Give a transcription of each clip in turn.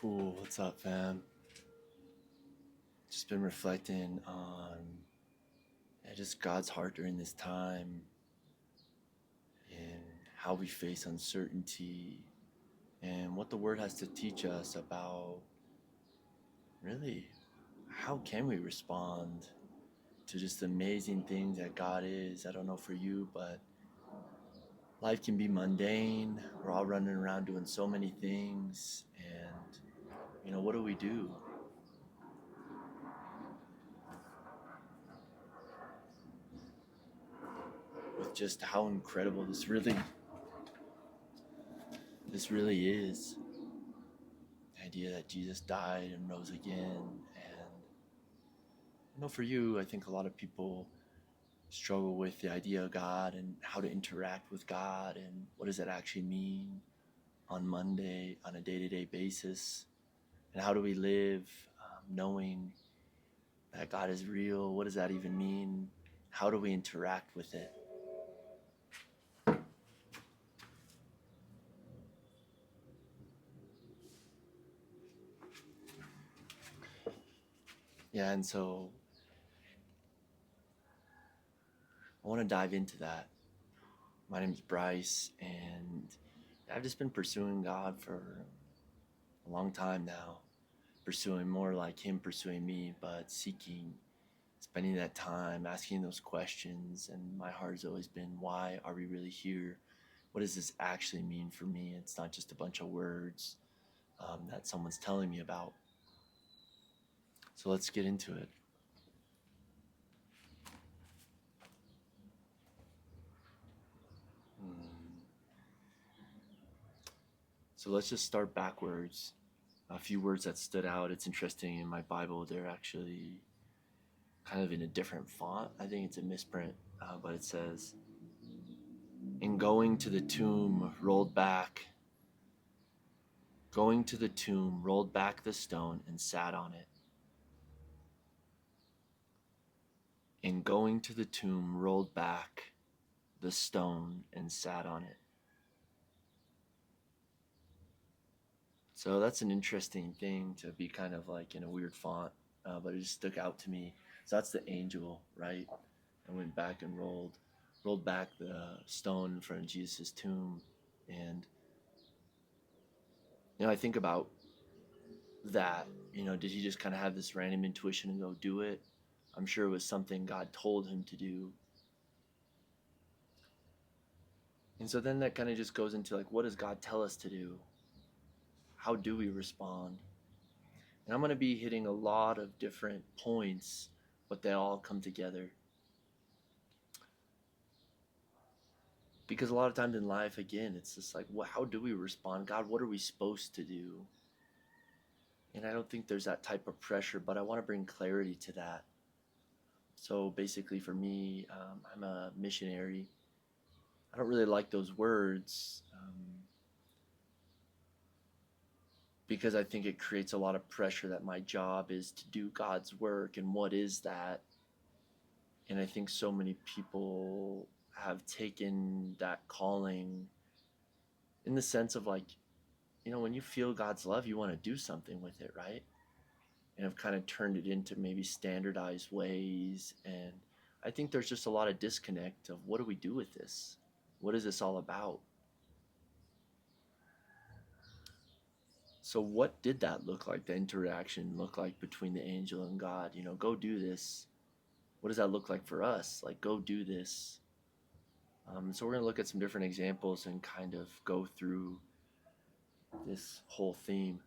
Cool. What's up, fam? Just been reflecting on just God's heart during this time and how we face uncertainty and what the Word has to teach us about really how can we respond to just the amazing things that God is. I don't know for you, but life can be mundane. We're all running around doing so many things, and what do we do? With just how incredible this really is. The idea that Jesus died and rose again. And for you, I think a lot of people struggle with the idea of God and how to interact with God and what does that actually mean on Monday, on a day-to-day basis, and how do we live knowing that God is real? What does that even mean? How do we interact with it? Yeah, and so I want to dive into that. My name is Bryce, and I've just been pursuing God for a long time now, pursuing more like Him pursuing me, but seeking, spending that time, asking those questions. And my heart has always been, why are we really here? What does this actually mean for me? It's not just a bunch of words that someone's telling me about. So let's get into it. So let's just start backwards. A few words that stood out. It's interesting in my Bible, they're actually kind of in a different font. I think it's a misprint, but it says, "In going to the tomb, rolled back. Going to the tomb, rolled back the stone and sat on it." In going to the tomb, rolled back the stone and sat on it. So that's an interesting thing to be kind of like in a weird font, but it just stuck out to me. So that's the angel, right? I went back and rolled back the stone in front of Jesus' tomb. And, I think about that. Did he just kind of have this random intuition and go do it? I'm sure it was something God told him to do. And so then that kind of just goes into like, what does God tell us to do? How do we respond? And I'm going to be hitting a lot of different points, but they all come together. Because a lot of times in life, again, it's just like, how do we respond? God, what are we supposed to do? And I don't think there's that type of pressure, but I want to bring clarity to that. So basically for me, I'm a missionary. I don't really like those words because I think it creates a lot of pressure that my job is to do God's work. And what is that? And I think so many people have taken that calling in the sense of like, when you feel God's love, you want to do something with it, right? And have kind of turned it into maybe standardized ways. And I think there's just a lot of disconnect of what do we do with this? What is this all about? So what did that look like? The interaction look like between the angel and God? Go do this. What does that look like for us? Like, go do this. So we're going to look at some different examples and kind of go through this whole theme.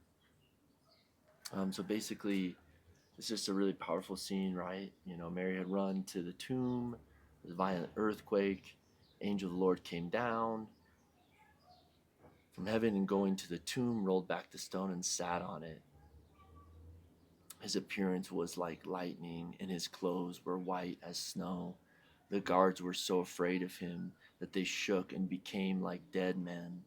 So basically, it's just a really powerful scene, right? Mary had run to the tomb. There's a violent earthquake. Angel of the Lord came down from heaven and going to the tomb, rolled back the stone and sat on it. His appearance was like lightning, and his clothes were white as snow. The guards were so afraid of him that they shook and became like dead men.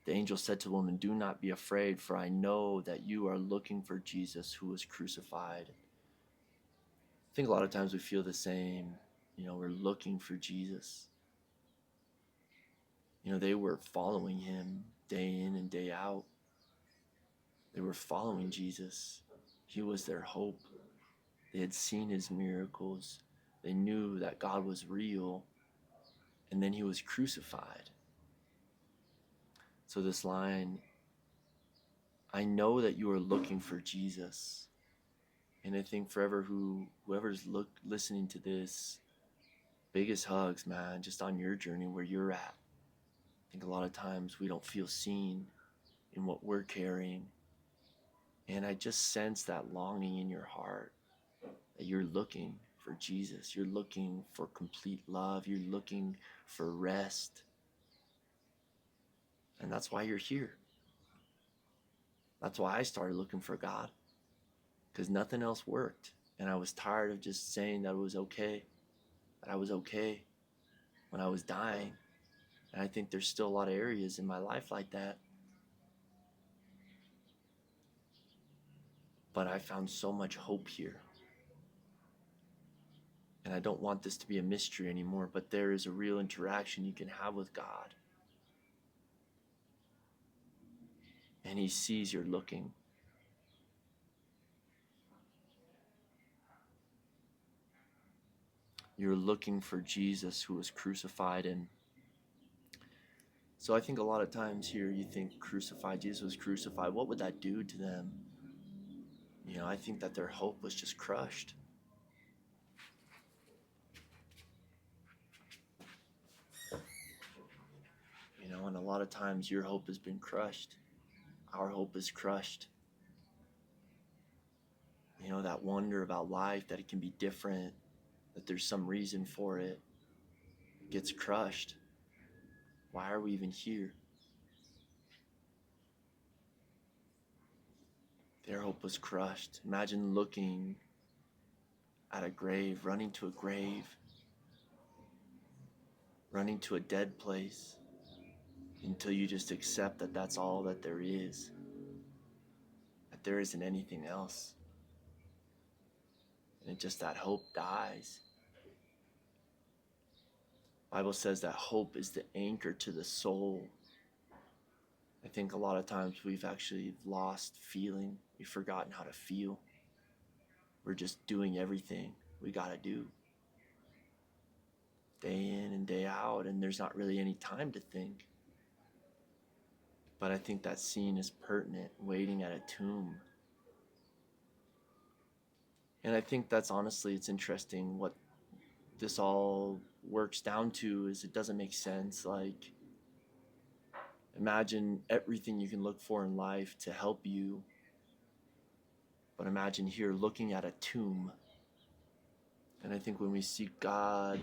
The angel said to the woman, "Do not be afraid, for I know that you are looking for Jesus who was crucified." I think a lot of times we feel the same. We're looking for Jesus. They were following him day in and day out. They were following Jesus. He was their hope. They had seen his miracles. They knew that God was real. And then he was crucified. So this line, I know that you are looking for Jesus. And I think forever whoever's listening to this, biggest hugs, man, just on your journey where you're at. I think a lot of times we don't feel seen in what we're carrying. And I just sense that longing in your heart that you're looking for Jesus. You're looking for complete love. You're looking for rest. And that's why you're here. That's why I started looking for God, because nothing else worked. And I was tired of just saying that it was okay, that I was okay when I was dying. And I think there's still a lot of areas in my life like that. But I found so much hope here. And I don't want this to be a mystery anymore, but there is a real interaction you can have with God. And he sees you're looking. You're looking for Jesus who was crucified. And so I think a lot of times here you think crucified, Jesus was crucified. What would that do to them? You know, I think that their hope was just crushed. You know, and a lot of times your hope has been crushed. Our hope is crushed. You know, that wonder about life, that it can be different, that there's some reason for it, gets crushed. Why are we even here? Their hope was crushed. Imagine looking at a grave, running to a grave, running to a dead place until you just accept that that's all that there is, that there isn't anything else. And just that hope dies. The Bible says that hope is the anchor to the soul. I think a lot of times we've actually lost feeling. We've forgotten how to feel. We're just doing everything we gotta do, day in and day out, and there's not really any time to think. But I think that scene is pertinent, waiting at a tomb. And I think that's honestly, it's interesting what this all works down to is it doesn't make sense. Like, imagine everything you can look for in life to help you. But imagine here looking at a tomb. And I think when we seek God,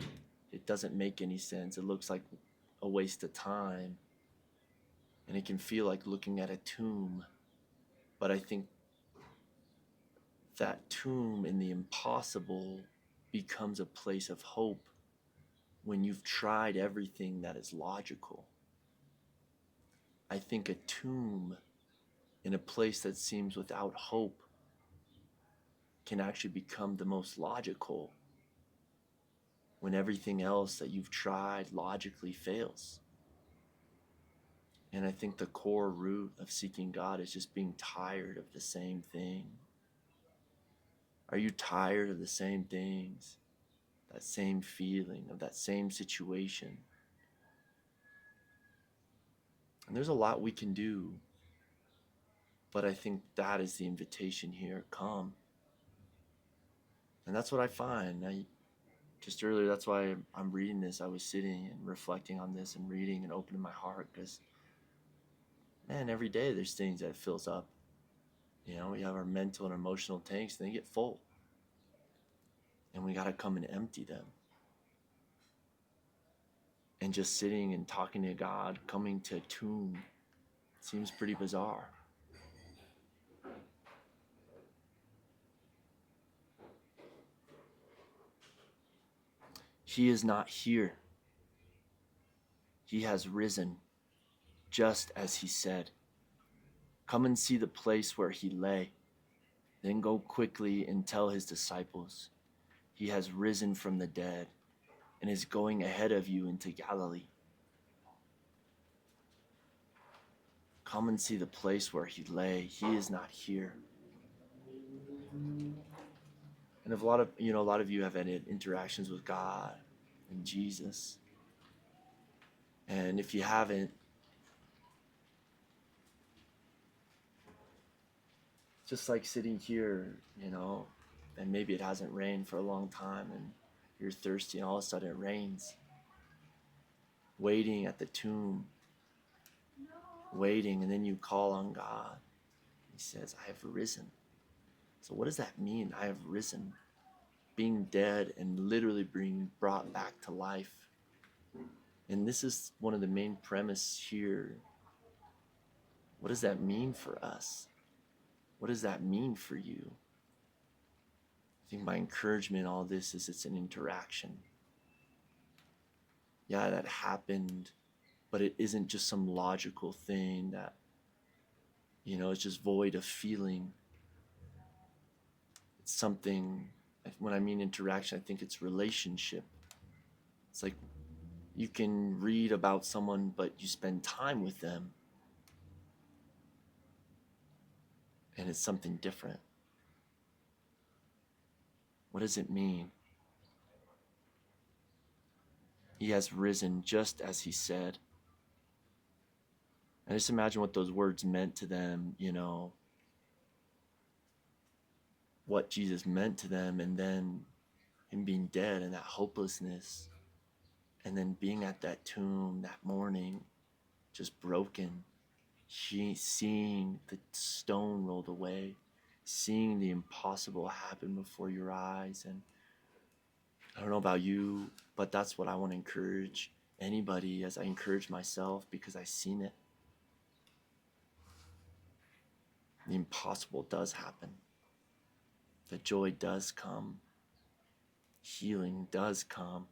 it doesn't make any sense. It looks like a waste of time. And it can feel like looking at a tomb. But I think that tomb in the impossible becomes a place of hope when you've tried everything that is logical. I think a tomb in a place that seems without hope can actually become the most logical when everything else that you've tried logically fails. And I think the core root of seeking God is just being tired of the same thing. Are you tired of the same things? That same feeling, of that same situation? And there's a lot we can do, but I think that is the invitation here. Come. And that's what I find. Just earlier, that's why I'm reading this. I was sitting and reflecting on this and reading and opening my heart because, man, every day there's things that fills up. You know, we have our mental and emotional tanks, and they get full. And we got to come and empty them. And just sitting and talking to God, coming to a tomb, seems pretty bizarre. He is not here. He has risen, just as he said. Come and see the place where he lay. Then go quickly and tell his disciples, he has risen from the dead and is going ahead of you into Galilee. Come and see the place where he lay. He is not here. And if a lot of you have had interactions with God and Jesus, and if you haven't, just like sitting here, and maybe it hasn't rained for a long time, and you're thirsty, and all of a sudden it rains. Waiting at the tomb, waiting, and then you call on God. He says, I have risen. So what does that mean? I have risen. Being dead and literally being brought back to life. And this is one of the main premise here. What does that mean for us? What does that mean for you? I think my encouragement in all this is it's an interaction. Yeah, that happened, but it isn't just some logical thing that, it's just void of feeling. It's something, when I mean interaction, I think it's relationship. It's like you can read about someone, but you spend time with them, and it's something different. What does it mean? He has risen just as he said. And just imagine what those words meant to them, what Jesus meant to them, and then him being dead and that hopelessness, and then being at that tomb that morning, just broken, seeing the stone rolled away, seeing the impossible happen before your eyes. And I don't know about you, but that's what I want to encourage anybody, as I encourage myself, because I've seen it. The impossible does happen. The joy does come. Healing does come.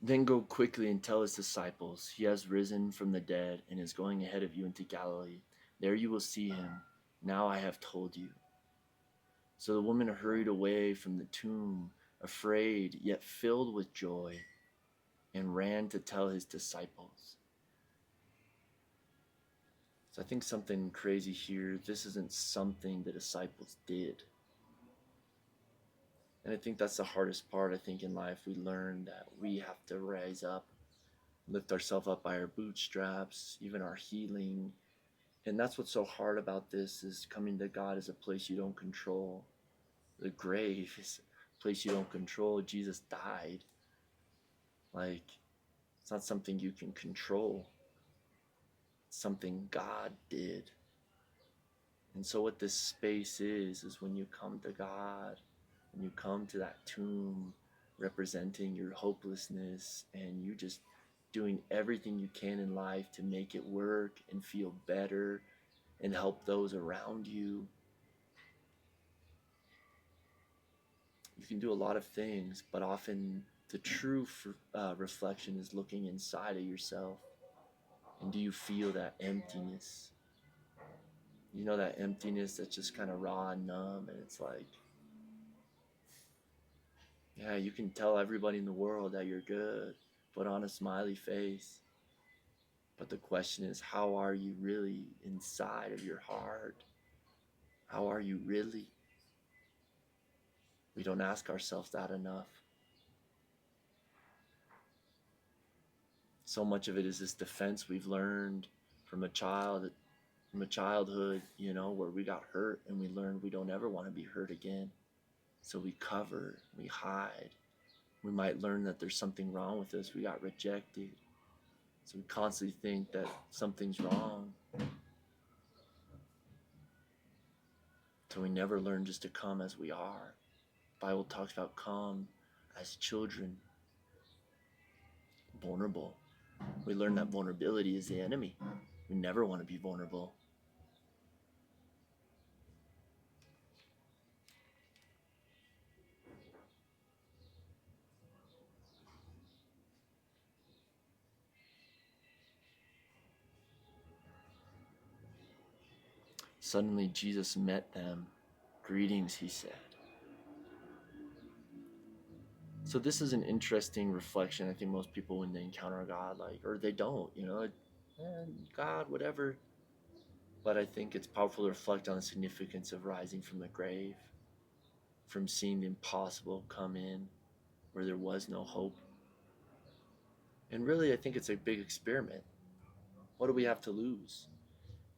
Then go quickly and tell his disciples, he has risen from the dead and is going ahead of you into Galilee. There you will see him. Now I have told you. So the woman hurried away from the tomb, afraid yet filled with joy, and ran to tell his disciples. So I think something crazy here. This isn't something the disciples did. And I think that's the hardest part, I think, in life. We learn that we have to rise up, lift ourselves up by our bootstraps, even our healing. And that's what's so hard about this, is coming to God is a place you don't control. The grave is a place you don't control. Jesus died. It's not something you can control. It's something God did. And so what this space is when you come to God, when you come to that tomb representing your hopelessness, and you just doing everything you can in life to make it work and feel better and help those around you. You can do a lot of things, but often the true reflection is looking inside of yourself. And do you feel that emptiness? That emptiness that's just kind of raw and numb, and it's like, yeah, you can tell everybody in the world that you're good, put on a smiley face. But the question is, how are you really inside of your heart? How are you really? We don't ask ourselves that enough. So much of it is this defense we've learned from a childhood, where we got hurt, and we learned we don't ever want to be hurt again. So we cover, we hide. We might learn that there's something wrong with us. We got rejected. So we constantly think that something's wrong. So we never learn just to come as we are. The Bible talks about come as children, vulnerable. We learn that vulnerability is the enemy. We never want to be vulnerable. Suddenly Jesus met them. Greetings, he said. So this is an interesting reflection. I think most people, when they encounter God, like, or they don't, God, whatever. But I think it's powerful to reflect on the significance of rising from the grave, from seeing the impossible come in where there was no hope. And really, I think it's a big experiment. What do we have to lose?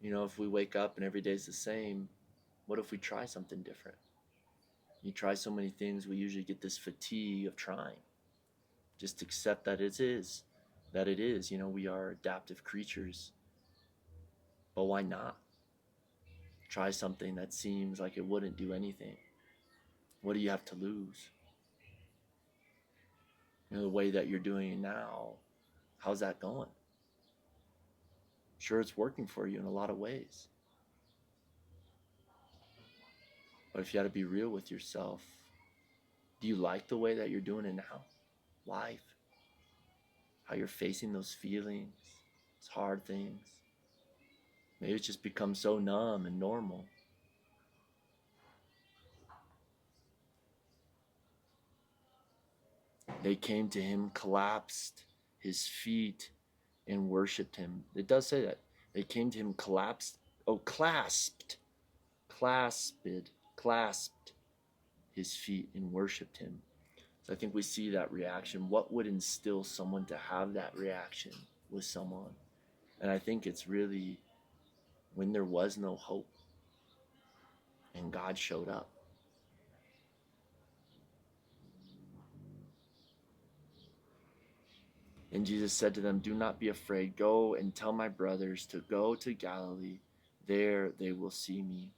If we wake up and every day's the same, what if we try something different? You try so many things, we usually get this fatigue of trying. Just accept that it is, that it is. We are adaptive creatures. But why not? Try something that seems like it wouldn't do anything. What do you have to lose? The way that you're doing it now, how's that going? Sure, it's working for you in a lot of ways. But if you got to be real with yourself, do you like the way that you're doing it now? Life, how you're facing those feelings, those hard things. Maybe it's just become so numb and normal. They came to him, collapsed his feet, and worshipped him. It does say that. They came to him, clasped his feet and worshipped him. So I think we see that reaction. What would instill someone to have that reaction with someone? And I think it's really when there was no hope and God showed up. And Jesus said to them, "Do not be afraid. Go and tell my brothers to go to Galilee. There they will see me."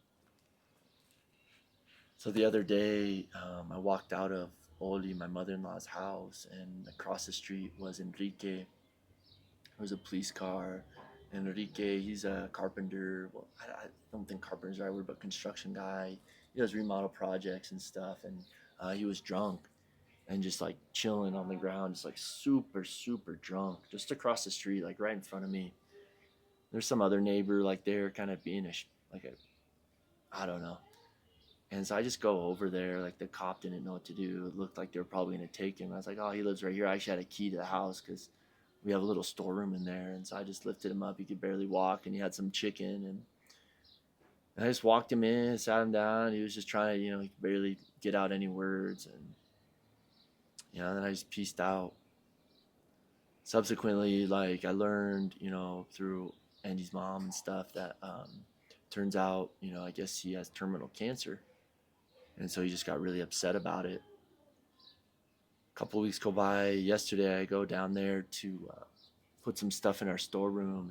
So the other day, I walked out of Oli, my mother-in-law's house, and across the street was Enrique. There was a police car. Enrique, he's a carpenter. Well, I don't think carpenter's the right word, but construction guy. He does remodel projects and stuff. And he was drunk and just like chilling on the ground, just like super, super drunk, just across the street, like right in front of me. There's some other neighbor like there, kind of being I don't know. And so I just go over there. Like the cop didn't know what to do. It looked like they were probably going to take him. I was like, "Oh, he lives right here." I actually had a key to the house because we have a little storeroom in there. And so I just lifted him up. He could barely walk, and he had some chicken. And I just walked him in, sat him down. He was just trying to, he could barely get out any words. And, then I just pieced out. Subsequently, like I learned, through Andy's mom and stuff that turns out, I guess he has terminal cancer. And so he just got really upset about it. A couple of weeks go by. Yesterday, I go down there to put some stuff in our storeroom,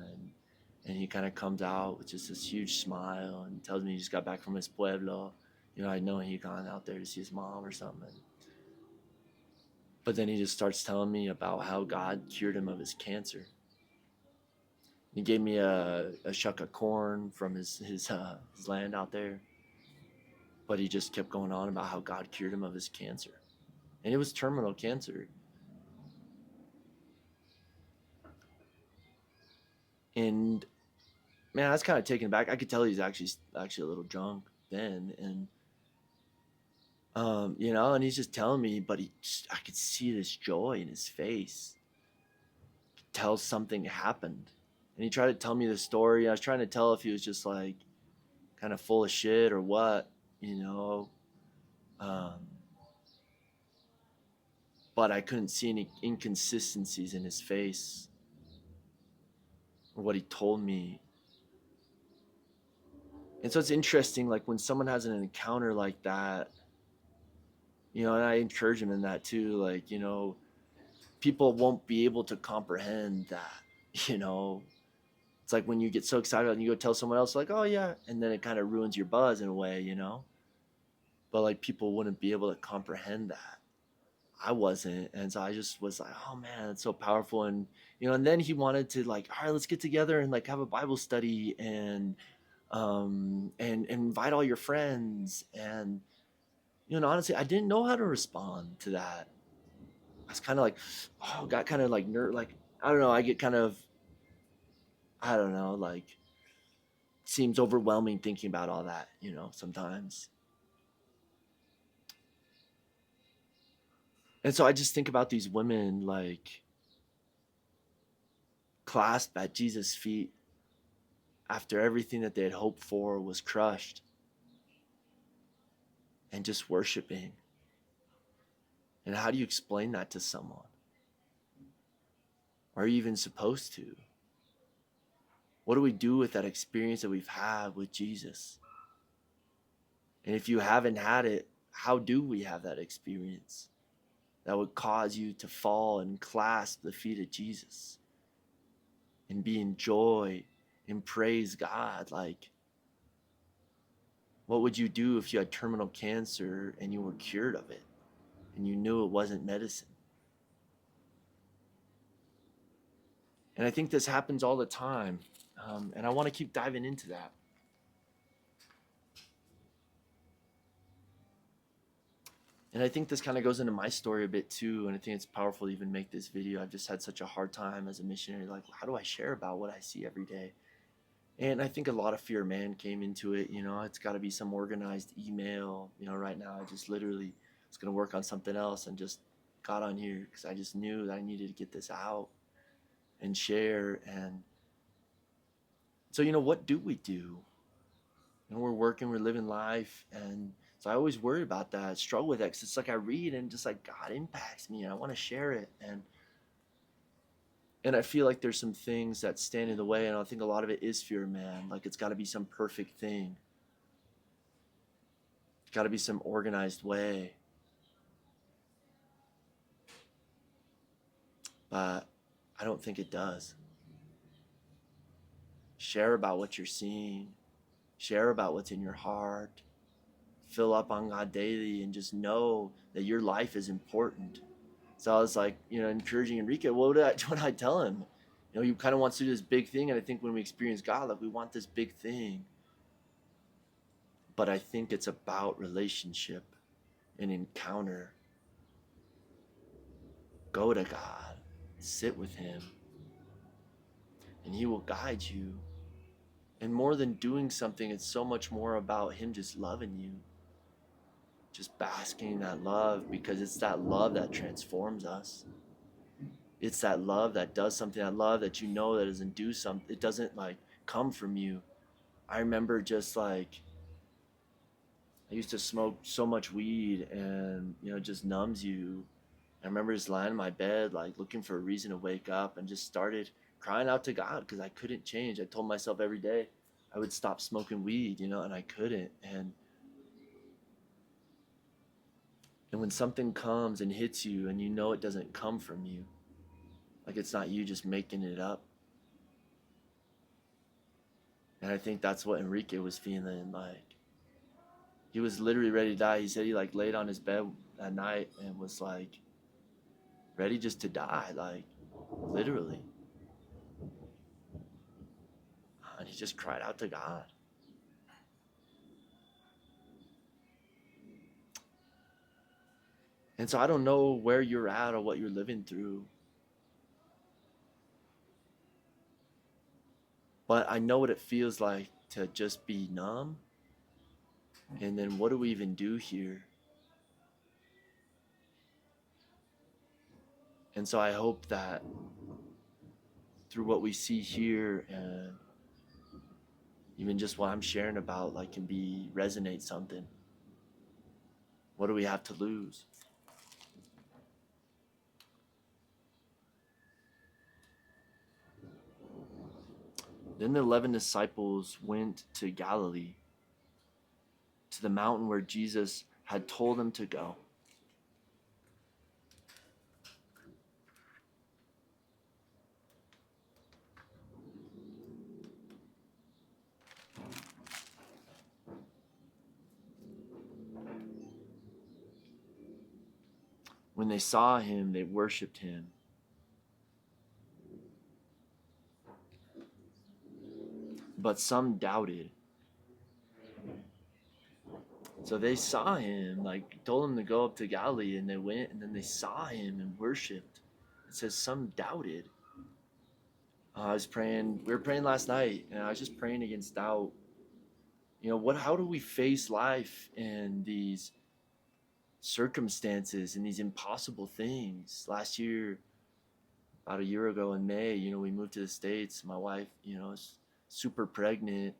and he kind of comes out with just this huge smile and tells me he just got back from his pueblo. I know he'd gone out there to see his mom or something. But then he just starts telling me about how God cured him of his cancer. He gave me a shuck of corn from his land out there. But he just kept going on about how God cured him of his cancer. And it was terminal cancer. And man, I was kind of taken aback. I could tell he's actually a little drunk then, and and he's just telling me, but I could see this joy in his face. Tell something happened, and he tried to tell me the story. I was trying to tell if he was just like kind of full of shit or what, um, but I couldn't see any inconsistencies in his face or what he told me. And so it's interesting, like when someone has an encounter like that, and I encourage him in that too, like, people won't be able to comprehend that, It's like when you get so excited and you go tell someone else, like, "Oh, yeah," and then it kind of ruins your buzz in a way, But like people wouldn't be able to comprehend that. I wasn't. And so I just was like, "Oh man, it's so powerful." And, and then he wanted to like, "All right, let's get together and like have a Bible study and invite all your friends." And, honestly, I didn't know how to respond to that. I was kind of like, oh, got kind of like I don't know. I get kind of, I don't know, like seems overwhelming thinking about all that, sometimes. And so I just think about these women like clasped at Jesus' feet after everything that they had hoped for was crushed, and just worshiping. And how do you explain that to someone? Are you even supposed to? What do we do with that experience that we've had with Jesus? And if you haven't had it, how do we have that experience that would cause you to fall and clasp the feet of Jesus and be in joy and praise God? Like, what would you do if you had terminal cancer and you were cured of it and you knew it wasn't medicine? And I think this happens all the time. And I want to keep diving into that. And I think this kind of goes into my story a bit too. And I think it's powerful to even make this video. I've just had such a hard time as a missionary. Like, how do I share about what I see every day? And I think a lot of fear of man came into it. It's got to be some organized email. Right now I just literally was going to work on something else and just got on here because I just knew that I needed to get this out and share. And so, what do we do? We're working, we're living life. And so I always worry about that, struggle with that, because it's like I read and just like God impacts me and I want to share it. And I feel like there's some things that stand in the way, and I think a lot of it is fear of man. Like, it's got to be some perfect thing. It's got to be some organized way. But I don't think it does. Share about what you're seeing. Share about what's in your heart. Fill up on God daily and just know that your life is important. So I was like, encouraging Enrique. What did I tell him? He kind of wants to do this big thing. And I think when we experience God, like, we want this big thing. But I think it's about relationship and encounter. Go to God. Sit with him. And he will guide you. And more than doing something, it's so much more about him just loving you. Just basking in that love, because it's that love that transforms us. It's that love that does something. That love that that doesn't do something. It doesn't like come from you. I remember just like I used to smoke so much weed, and it just numbs you. I remember just lying in my bed, like looking for a reason to wake up, and just started crying out to God because I couldn't change. I told myself every day I would stop smoking weed, and I couldn't. And when something comes and hits you and it doesn't come from you, like it's not you just making it up. And I think that's what Enrique was feeling like. He was literally ready to die. He said he like laid on his bed at night and was like ready just to die, like literally. And he just cried out to God. And so I don't know where you're at or what you're living through, but I know what it feels like to just be numb. And then what do we even do here? And so I hope that through what we see here and even just what I'm sharing about, like, can be resonate something. What do we have to lose? Then the 11 disciples went to Galilee, to the mountain where Jesus had told them to go. When they saw him, they worshiped him. But some doubted. So they saw him, like, told him to go up to Galilee, and they went, and then they saw him and worshiped. It says some doubted. I was praying, we were praying last night, and I was just praying against doubt. How do we face life in these circumstances and these impossible things? Last year, about a year ago in May, we moved to the States. My wife, is super pregnant.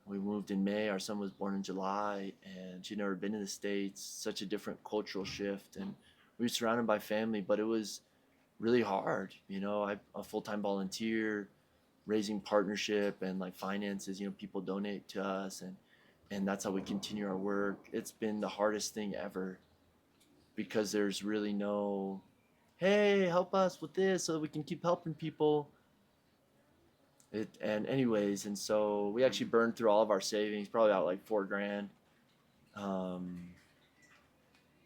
We moved in May. Our son was born in July, and she'd never been in the States. Such a different cultural shift, and we were surrounded by family, but it was really hard. I'm a full-time volunteer, raising partnership and like finances. People donate to us, and that's how we continue our work. It's been the hardest thing ever because there's really no, hey, help us with this so that we can keep helping people. And anyways, and so we actually burned through all of our savings, probably about like 4 grand. Um,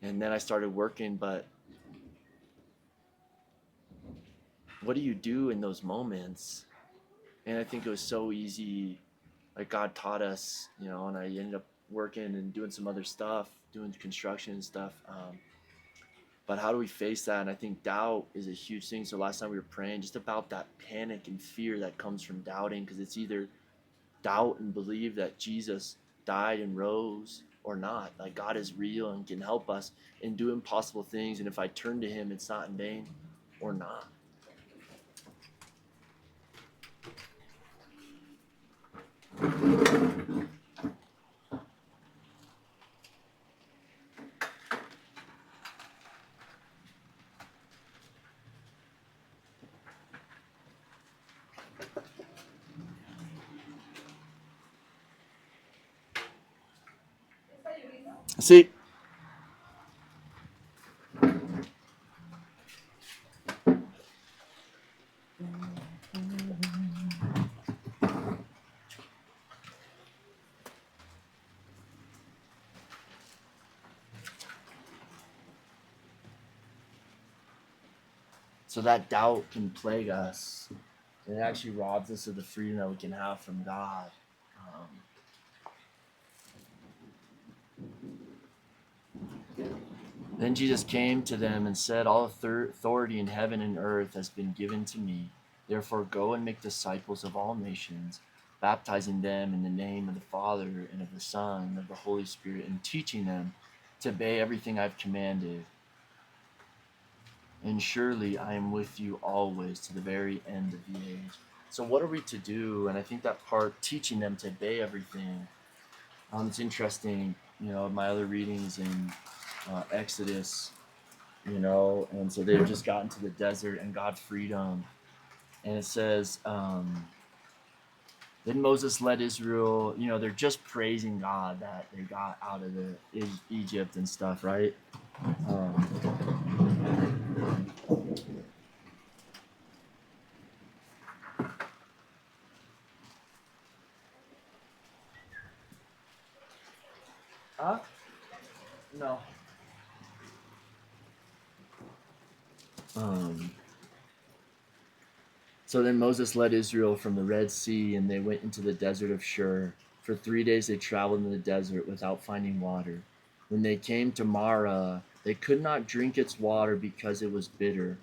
and then I started working, but what do you do in those moments? And I think it was so easy. Like God taught us, and I ended up working and doing some other stuff, doing construction and stuff. But how do we face that? And I think doubt is a huge thing. So last time we were praying just about that panic and fear that comes from doubting, because it's either doubt and believe that Jesus died and rose or not. Like God is real and can help us and do impossible things. And if I turn to him, it's not in vain or not. See, so that doubt can plague us. It actually robs us of the freedom that we can have from God. Um, Then Jesus came to them and said, all authority in heaven and earth has been given to me. Therefore, go and make disciples of all nations, baptizing them in the name of the Father and of the Son and of the Holy Spirit, and teaching them to obey everything I've commanded. And surely I am with you always to the very end of the age. So, what are we to do? And I think that part, teaching them to obey everything, it's interesting. My other readings in Exodus, and so they've just gotten to the desert and God freed them. And it says, then Moses led Israel, they're just praising God that they got out of the Egypt and stuff, right? Huh? No. So then Moses led Israel from the Red Sea, and they went into the desert of Shur. For 3 days they traveled in the desert without finding water. When they came to Marah, they could not drink its water because it was bitter.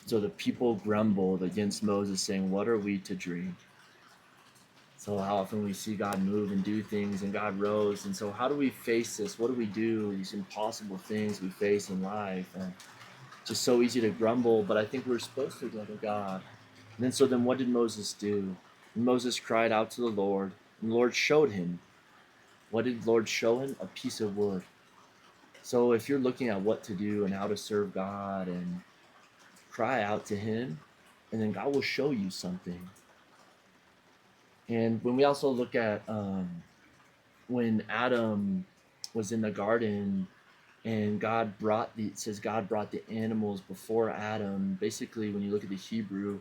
So the people grumbled against Moses, saying, what are we to drink? So how often we see God move and do things, and God rose. And so how do we face this? What do we do? These impossible things we face in life. And just so easy to grumble, but I think we're supposed to go to God. And then what did Moses do? And Moses cried out to the Lord, and the Lord showed him. What did the Lord show him? A piece of wood. So if you're looking at what to do and how to serve God, and cry out to him, and then God will show you something. And when we also look at when Adam was in the garden, and it says God brought the animals before Adam. Basically, when you look at the Hebrew,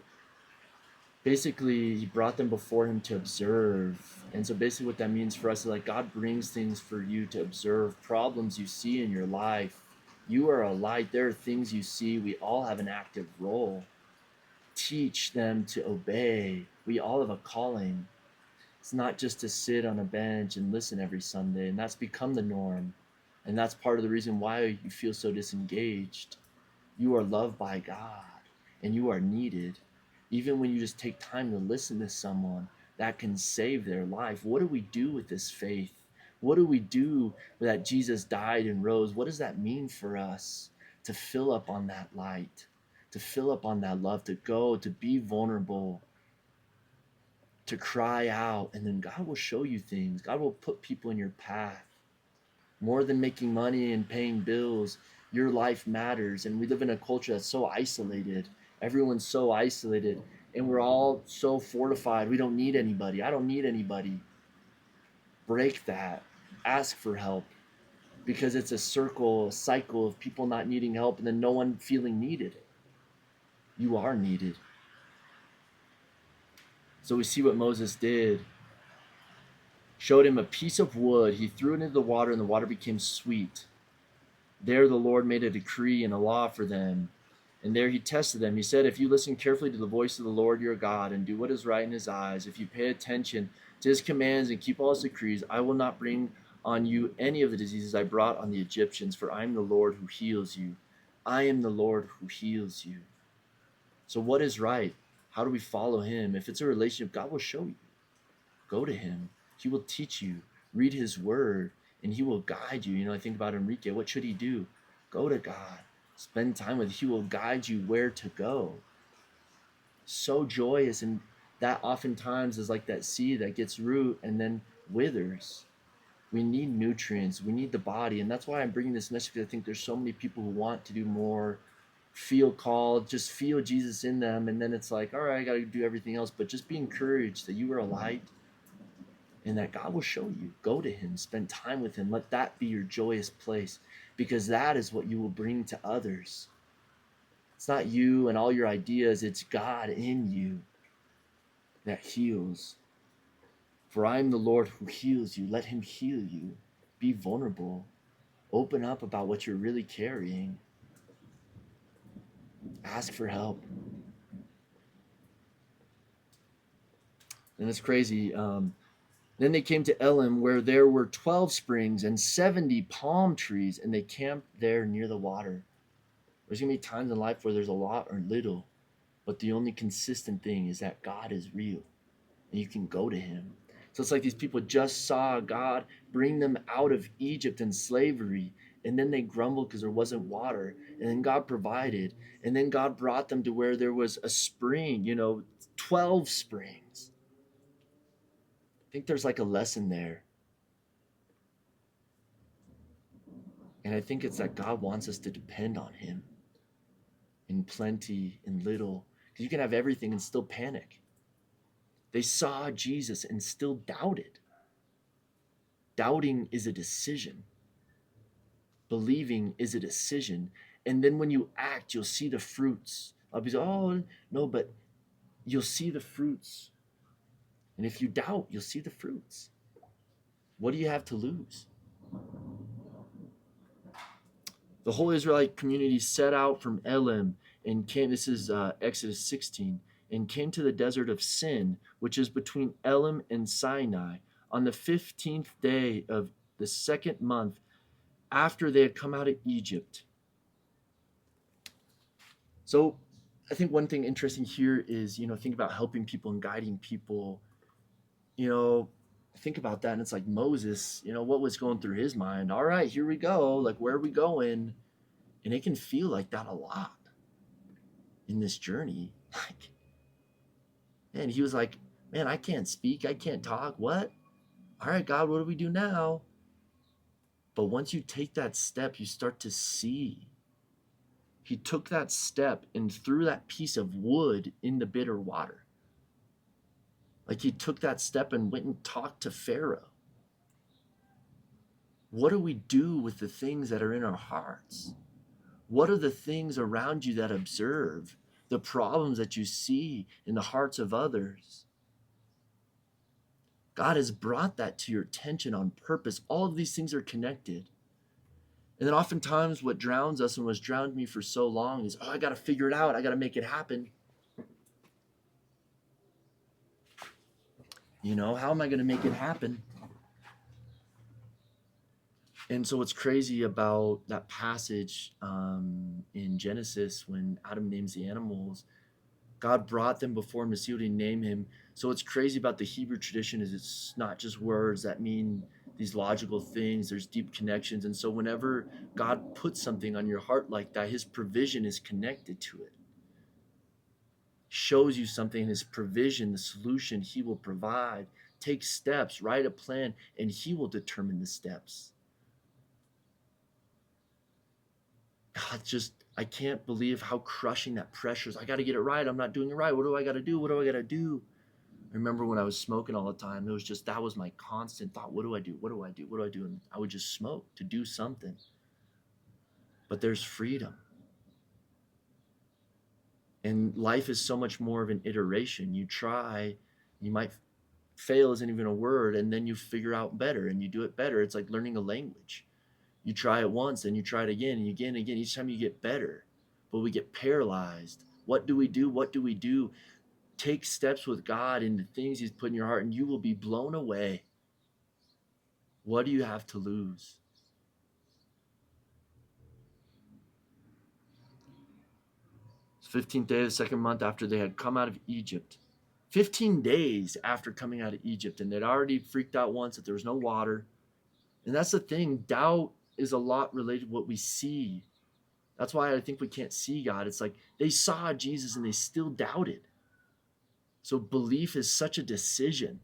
basically he brought them before him to observe. And so basically what that means for us is like God brings things for you to observe, problems you see in your life. You are a light. There are things you see. We all have an active role. Teach them to obey. We all have a calling. It's not just to sit on a bench and listen every Sunday, and that's become the norm. And that's part of the reason why you feel so disengaged. You are loved by God, and you are needed. Even when you just take time to listen to someone, that can save their life. What do we do with this faith? What do we do that Jesus died and rose? What does that mean for us to fill up on that light, to fill up on that love, to go, to be vulnerable, to cry out, and then God will show you things. God will put people in your path. More than making money and paying bills, your life matters. And we live in a culture that's so isolated. Everyone's so isolated, and we're all so fortified. We don't need anybody. I don't need anybody. Break that. Ask for help, because it's a cycle of people not needing help and then no one feeling needed. You are needed. So we see what Moses did. Showed him a piece of wood. He threw it into the water, and the water became sweet. There the Lord made a decree and a law for them. And there he tested them. He said, if you listen carefully to the voice of the Lord your God and do what is right in his eyes, if you pay attention to his commands and keep all his decrees, I will not bring on you any of the diseases I brought on the Egyptians, for I am the Lord who heals you. I am the Lord who heals you. So what is right? How do we follow him? If it's a relationship, God will show you. Go to him. He will teach you. Read his word, and he will guide you. I think about Enrique. What should he do? Go to God. Spend time with him. He will guide you where to go. So joyous, and that oftentimes is like that seed that gets root and then withers. We need nutrients. We need the body, and that's why I'm bringing this message, because I think there's so many people who want to do more, feel called, just feel Jesus in them, and then it's like, all right, I got to do everything else. But just be encouraged that you are a light, and that God will show you. Go to him, spend time with him. Let that be your joyous place, because that is what you will bring to others. It's not you and all your ideas, it's God in you that heals. For I am the Lord who heals you. Let him heal you. Be vulnerable. Open up about what you're really carrying. Ask for help. And it's crazy. Then they came to Elim, where there were 12 springs and 70 palm trees, and they camped there near the water. There's going to be times in life where there's a lot or little, but the only consistent thing is that God is real, and you can go to him. So it's like these people just saw God bring them out of Egypt and slavery, and then they grumbled because there wasn't water, and then God provided, and then God brought them to where there was a spring, 12 springs. I think there's like a lesson there. And I think it's that God wants us to depend on him in plenty, in little, because you can have everything and still panic. They saw Jesus and still doubted. Doubting is a decision. Believing is a decision. And then when you act, you'll see the fruits. I'll be like, oh, no, but you'll see the fruits. And if you doubt, you'll see the fruits. What do you have to lose? The whole Israelite community set out from Elim and came, this is Exodus 16, and came to the desert of Sin, which is between Elim and Sinai, on the 15th day of the second month after they had come out of Egypt. So I think one thing interesting here is, think about helping people and guiding people. Think about that, and it's like Moses, what was going through his mind? All right, here we go. Like, where are we going? And it can feel like that a lot in this journey. Like, man, he was like, man, I can't speak. I can't talk. What? All right, God, what do we do now? But once you take that step, you start to see. He took that step and threw that piece of wood in the bitter water. Like, he took that step and went and talked to Pharaoh. What do we do with the things that are in our hearts? What are the things around you that observe the problems that you see in the hearts of others? God has brought that to your attention on purpose. All of these things are connected. And then oftentimes what drowns us and what's drowned me for so long is, I got to figure it out. I got to make it happen. How am I going to make it happen? And so what's crazy about that passage in Genesis when Adam names the animals, God brought them before him to see what he named him. So what's crazy about the Hebrew tradition is it's not just words that mean these logical things. There's deep connections. And so whenever God puts something on your heart like that, his provision is connected to it. Shows you something, his provision, the solution he will provide. Take steps, write a plan, and he will determine the steps. God, I can't believe how crushing that pressure is. I got to get it right. I'm not doing it right. What do I got to do? What do I got to do? I remember when I was smoking all the time, that was my constant thought. What do I do? What do I do? What do I do? And I would just smoke to do something. But there's freedom. And life is so much more of an iteration. You try, you might fail isn't even a word, and then you figure out better and you do it better. It's like learning a language. You try it once and you try it again and again and again. Each time you get better, but we get paralyzed. What do we do? What do we do? Take steps with God in the things he's put in your heart and you will be blown away. What do you have to lose? It's 15th day of the second month after they had come out of Egypt. 15 days after coming out of Egypt, and they'd already freaked out once that there was no water. And that's the thing. Doubt is a lot related to what we see. That's why I think we can't see God. It's like they saw Jesus and they still doubted. So belief is such a decision.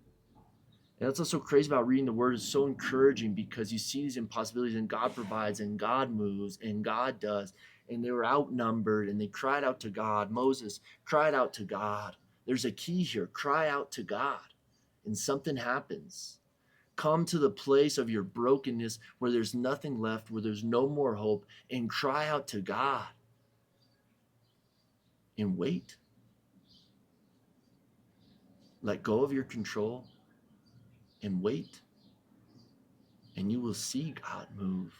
And that's what's so crazy about reading the word. It's so encouraging because you see these impossibilities and God provides and God moves and God does. And they were outnumbered and they cried out to God. Moses cried out to God. There's a key here. Cry out to God and something happens. Come to the place of your brokenness where there's nothing left, where there's no more hope, and cry out to God and wait. Let go of your control and wait, and you will see God move.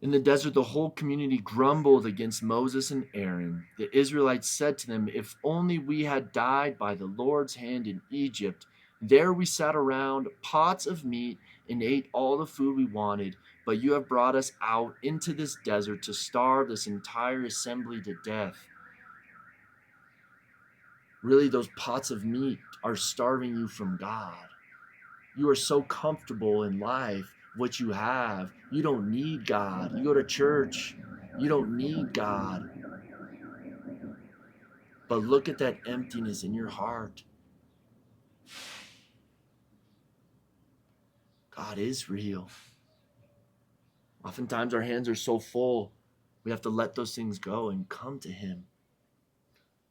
In the desert, the whole community grumbled against Moses and Aaron. The Israelites said to them, "If only we had died by the Lord's hand in Egypt. There we sat around pots of meat and ate all the food we wanted. But you have brought us out into this desert to starve this entire assembly to death." Really, those pots of meat are starving you from God. You are so comfortable in life, what you have. You don't need God. You go to church, you don't need God. But look at that emptiness in your heart. God is real. Oftentimes our hands are so full, we have to let those things go and come to him.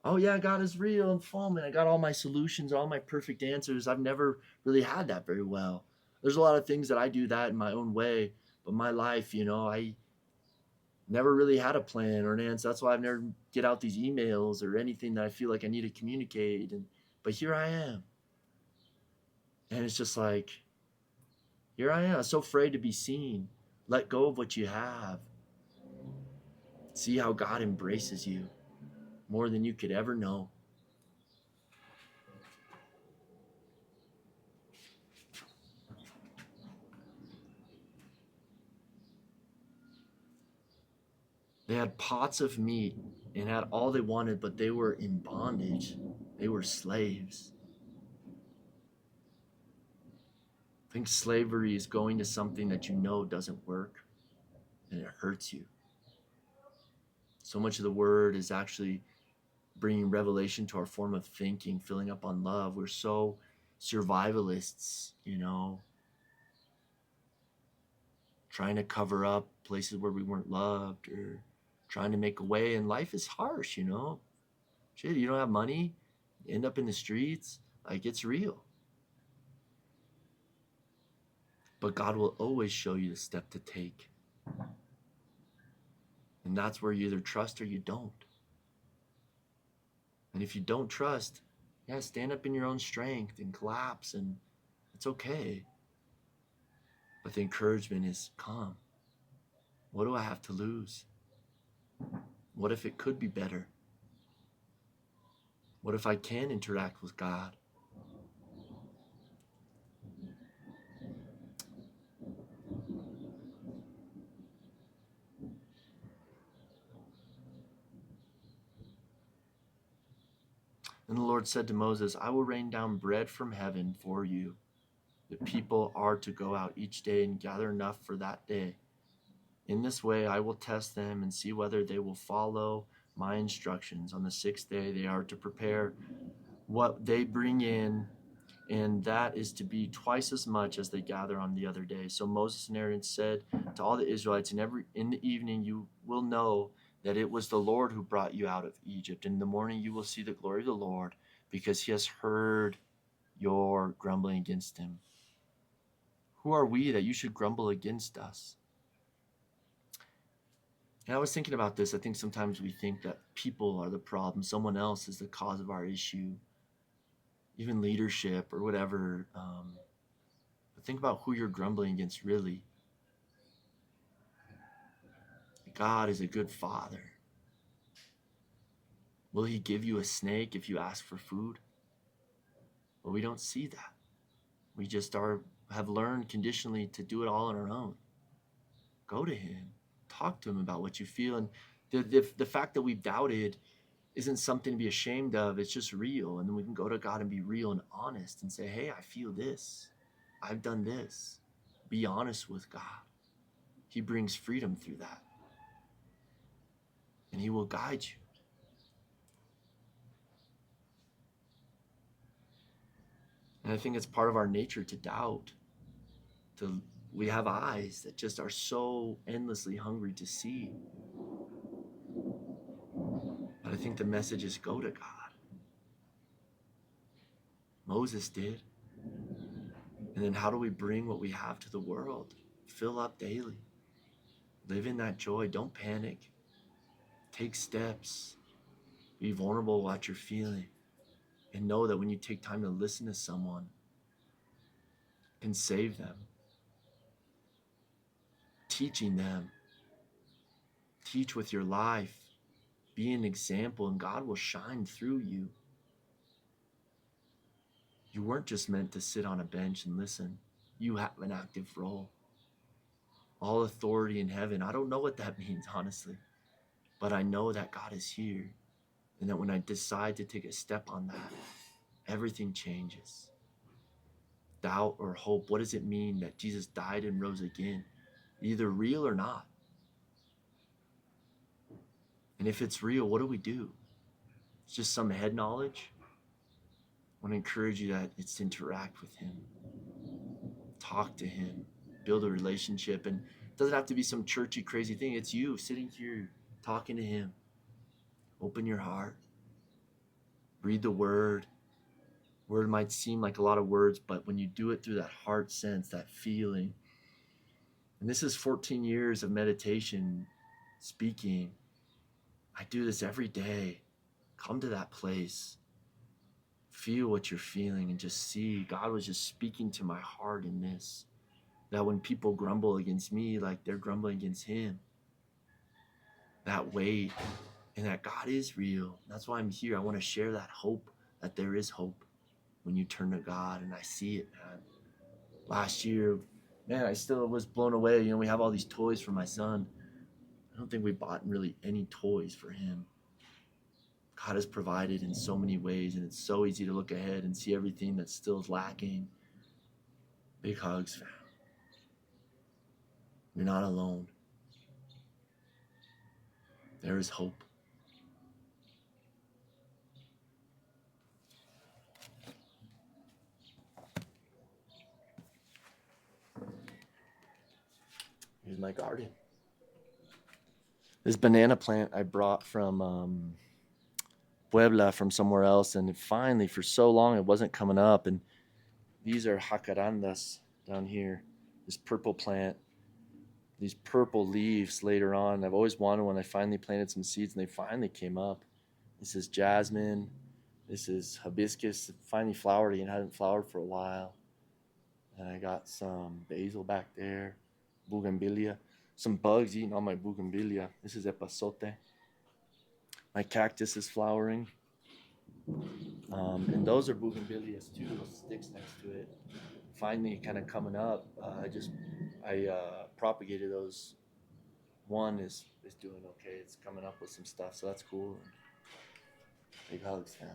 Oh yeah, God is real and full, man. I got all my solutions, all my perfect answers. I've never really had that very well. There's a lot of things that I do that in my own way, but my life, I never really had a plan or an answer. That's why I've never get out these emails or anything that I feel like I need to communicate. But here I am. And it's just like, here I am. I'm so afraid to be seen. Let go of what you have. See how God embraces you more than you could ever know. They had pots of meat and had all they wanted, but they were in bondage. They were slaves. I think slavery is going to something that you know doesn't work and it hurts you. So much of the word is actually bringing revelation to our form of thinking, filling up on love. We're so survivalists, trying to cover up places where we weren't loved or trying to make a way. And life is harsh, Shit, you don't have money, you end up in the streets. Like, it's real. But God will always show you the step to take. And that's where you either trust or you don't. And if you don't trust, stand up in your own strength and collapse, and it's okay. But the encouragement is, come. What do I have to lose? What if it could be better? What if I can interact with God? And the Lord said to Moses, I will rain down bread from heaven for you. The people are to go out each day and gather enough for that day. In this way, I will test them and see whether they will follow my instructions. On the 6th day, they are to prepare what they bring in, and that is to be twice as much as they gather on the other day. So Moses and Aaron said to all the Israelites, in the evening you will know that it was the Lord who brought you out of Egypt. In the morning you will see the glory of the Lord, because he has heard your grumbling against him. Who are we that you should grumble against us? And I was thinking about this. I think sometimes we think that people are the problem. Someone else is the cause of our issue, even leadership or whatever. But think about who you're grumbling against, really. God is a good father. Will he give you a snake if you ask for food? Well, we don't see that. We just have learned conditionally to do it all on our own. Go to him. Talk to him about what you feel. And the fact that we've doubted isn't something to be ashamed of. It's just real. And then we can go to God and be real and honest and say, hey, I feel this. I've done this. Be honest with God. He brings freedom through that. And he will guide you. And I think it's part of our nature to doubt. We have eyes that just are so endlessly hungry to see. But I think the message is go to God. Moses did. And then how do we bring what we have to the world? Fill up daily. Live in that joy. Don't panic. Take steps. Be vulnerable what you're feeling. And know that when you take time to listen to someone, it can save them. Teaching them. Teach with your life. Be an example, and God will shine through you. You weren't just meant to sit on a bench and listen. You have an active role. All authority in heaven. I don't know what that means, honestly. But I know that God is here. And that when I decide to take a step on that, everything changes. Doubt or hope. What does it mean that Jesus died and rose again? Either real or not. And if it's real, what do we do? It's just some head knowledge? I want to encourage you that it's to interact with him. Talk to him. Build a relationship. And it doesn't have to be some churchy, crazy thing. It's you sitting here talking to him. Open your heart. Read the word. Word might seem like a lot of words, but when you do it through that heart sense, that feeling. And this is 14 years of meditation, speaking. I do this every day. Come to that place. Feel what you're feeling and just see God was just speaking to my heart in this. That when people grumble against me, like they're grumbling against him. That weight and that God is real. That's why I'm here. I want to share that hope, that there is hope when you turn to God, and I see it, man. Last year, man, I still was blown away. You know, we have all these toys for my son. I don't think we bought really any toys for him. God has provided in so many ways, and it's so easy to look ahead and see everything that still is lacking. Big hugs, fam. You're not alone. There is hope. Here's my garden. This banana plant I brought from Puebla, from somewhere else, and it finally, for so long, it wasn't coming up. And these are jacarandas down here. This purple plant, these purple leaves later on. I've always wanted one. I finally planted some seeds, and they finally came up. This is jasmine. This is hibiscus. It finally flowered again. It hadn't flowered for a while. And I got some basil back there, bougainvillea. Some bugs eating all my bougainvillea. This is epazote. My cactus is flowering. And those are bougainvilleas too, those sticks next to it. Finally kind of coming up. I propagated those. One is doing okay. It's coming up with some stuff, so that's cool. Big hugs, man.